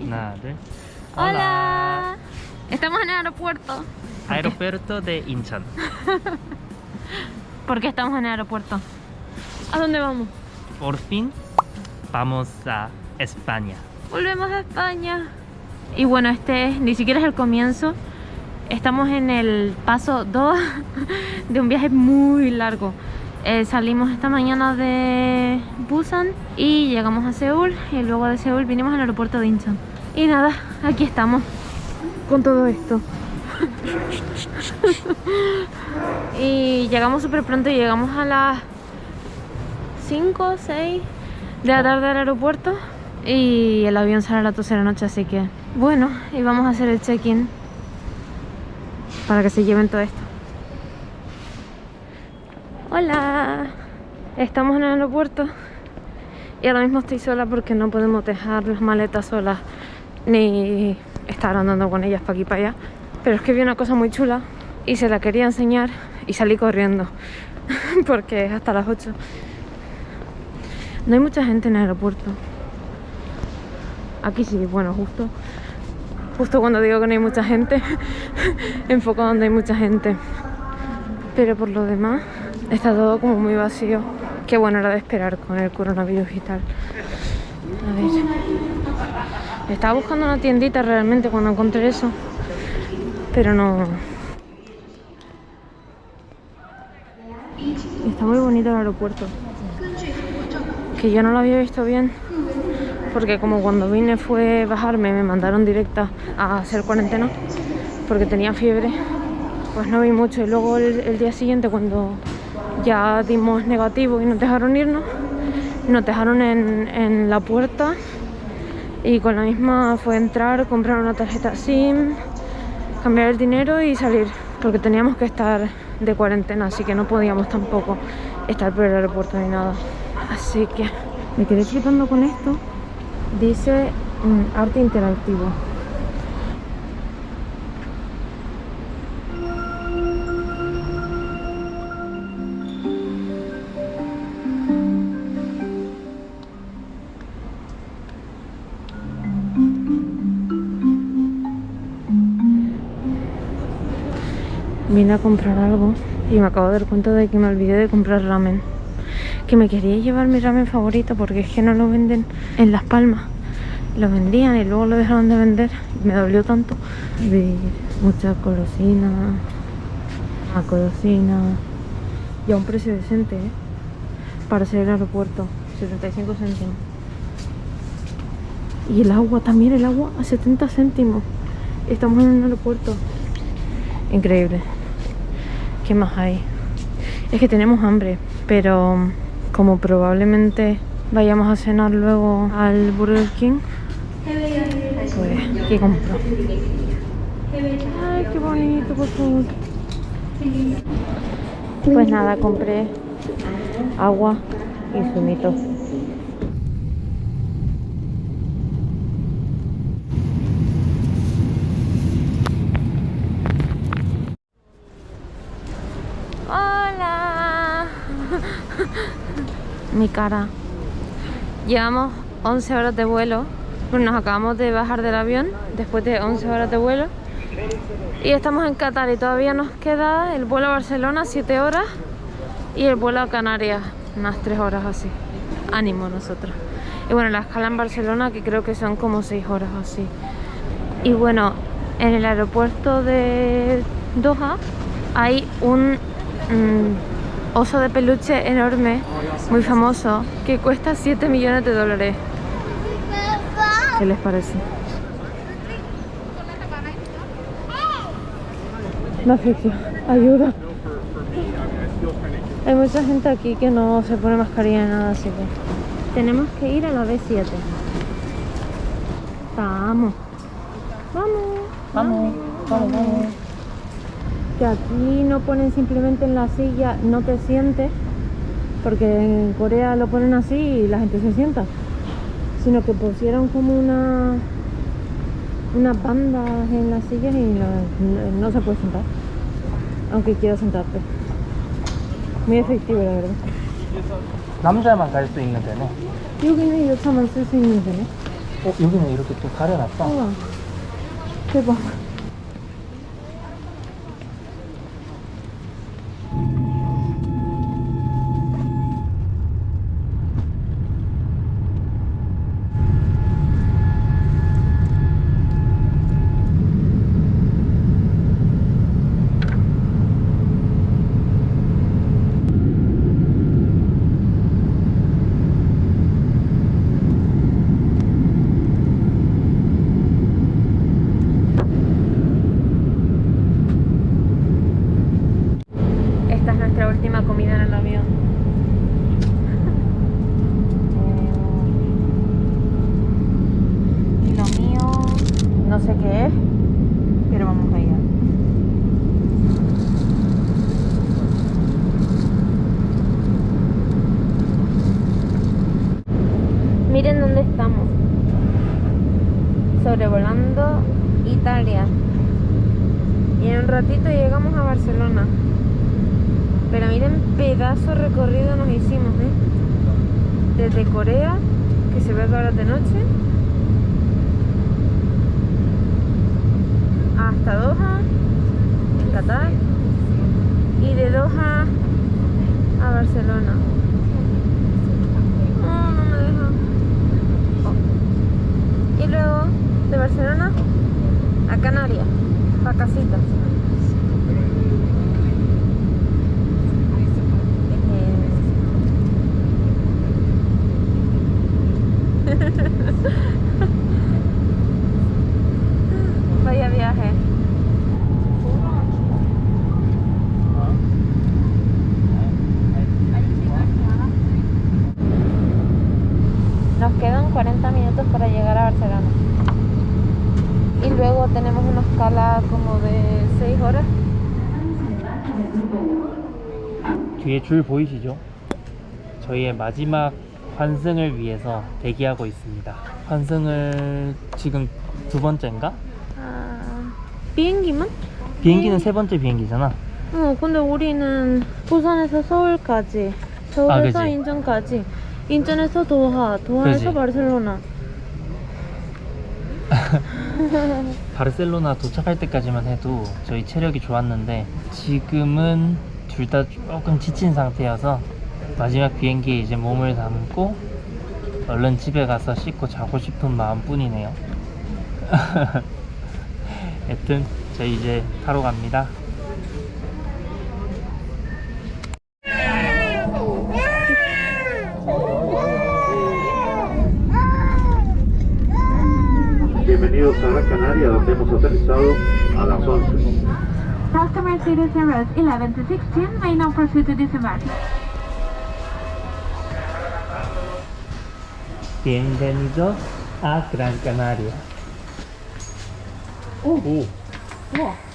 Una, dos. Hola. Estamos en el aeropuerto. Aeropuerto de Incheon. ¿Por qué estamos en el aeropuerto? ¿A dónde vamos? Por fin vamos a España. Volvemos a España. Y bueno, este ni siquiera es el comienzo. Estamos en el paso 2 de un viaje muy largo. Salimos esta mañana de Busan y llegamos a Seúl. Y luego de Seúl vinimos al aeropuerto de Incheon. Y nada, aquí estamos con todo esto. Y llegamos súper pronto. Llegamos a las 5 o 6 de la tarde al aeropuerto. Y el avión sale a las 12 de la noche, así que bueno, y vamos a hacer el check-in para que se lleven todo esto. Hola, estamos en el aeropuerto y ahora mismo estoy sola porque no podemos dejar las maletas solas ni estar andando con ellas para aquí y para allá. Pero es que vi una cosa muy chula y se la quería enseñar y salí corriendo porque es hasta las 8. No hay mucha gente en el aeropuerto. Aquí sí, bueno, justo cuando digo que no hay mucha gente, enfoco donde hay mucha gente. Pero por lo demás, está todo como muy vacío. Qué bueno era de esperar con el coronavirus y tal. A ver. Estaba buscando una tiendita realmente cuando encontré eso. Pero no. Está muy bonito el aeropuerto. Que yo no lo había visto bien. Porque como cuando vine fue bajarme, me mandaron directa a hacer cuarentena porque tenía fiebre, pues no vi mucho. Y luego el día siguiente, cuando ya dimos negativo y nos dejaron irnos, nos dejaron en la puerta y con la misma fue entrar, comprar una tarjeta SIM, cambiar el dinero y salir, porque teníamos que estar de cuarentena, así que no podíamos tampoco estar por el aeropuerto ni nada. Así que me quedé flipando con esto. Dice arte interactivo. Vine a comprar algo y me acabo de dar cuenta de que me olvidé de comprar ramen. Que me quería llevar mi ramen favorito porque es que no lo venden en Las Palmas. Lo vendían y luego lo dejaron de vender. Me dolió tanto. Vi mucha golosina, y a un precio decente, ¿eh? Para ser el aeropuerto, 75 céntimos. Y el agua también, el agua a 70 céntimos. Estamos en un aeropuerto. Increíble. ¿Qué más hay? Es que tenemos hambre, pero como probablemente vayamos a cenar luego al Burger King, pues, ¿qué compro? Ay, qué bonito, por favor. Pues nada, compré agua y zumito. Hola. Mi cara. Llevamos 11 horas de vuelo. Pues nos acabamos de bajar del avión después de 11 horas de vuelo. Y estamos en Qatar y todavía nos queda el vuelo a Barcelona, 7 horas. Y el vuelo a Canarias, unas 3 horas así. Ánimo nosotros. Y bueno, la escala en Barcelona, que creo que son como 6 horas así. Y bueno, en el aeropuerto de Doha hay un oso de peluche enorme, muy famoso, que cuesta 7 millones de dólares. ¿Qué les parece? No, asfixia. Ayuda. Hay mucha gente aquí que no se pone mascarilla ni nada, así que tenemos que ir a la B7. Vamos. Vamos. Que aquí no ponen simplemente en la silla no te sientes, porque en Corea lo ponen así y la gente se sienta, sino que pusieron como unas bandas en las sillas y no se puede sentar, aunque quieras sentarte. Muy efectivo, la verdad. 남자만 갈 수 있는 데네. 여기는 여자만 쓸 수 있는 데네. 여기는 이렇게 또 가려놨다. 우와. 대박. Esta es nuestra última comida en el avión. Y lo mío, no sé qué es, pero vamos a ir. Miren dónde estamos. Sobrevolando Italia. Y en un ratito llegamos a Barcelona. Pero miren, pedazo recorrido nos hicimos, ¿eh? Desde Corea, que se ve que ahora es de noche, hasta Doha, en Qatar, y de Doha a Barcelona. No, no me deja. Oh. Y luego de Barcelona a Canarias, pa' casita. Vaya viaje. Nos quedan 40 minutos para llegar a Barcelona. Y luego tenemos una escala como de 6 horas. 뒤에 줄 보이시죠? 저희의 마지막 환승을 위해서 대기하고 있습니다. 환승을 지금 두 번째인가? 비행기만? 비행기는 세 번째 비행기잖아. 근데 우리는 부산에서 서울까지, 서울에서 그치. 인천까지, 인천에서 도하, 도하에서 그치. 바르셀로나. 바르셀로나 도착할 때까지만 해도 저희 체력이 좋았는데 지금은 둘 다 조금 지친 상태여서 마지막 비행기에 이제 몸을 담고 얼른 집에 가서 씻고 자고 싶은 마음뿐이네요. 여튼 저희 이제 타러 갑니다. Bienvenidos a Gran Canaria, donde hemos aterrizado a las 11. Customer seated in rows 11 to 16 may now proceed to disembark. Bienvenido a Gran Canaria. 오. 오. 우와.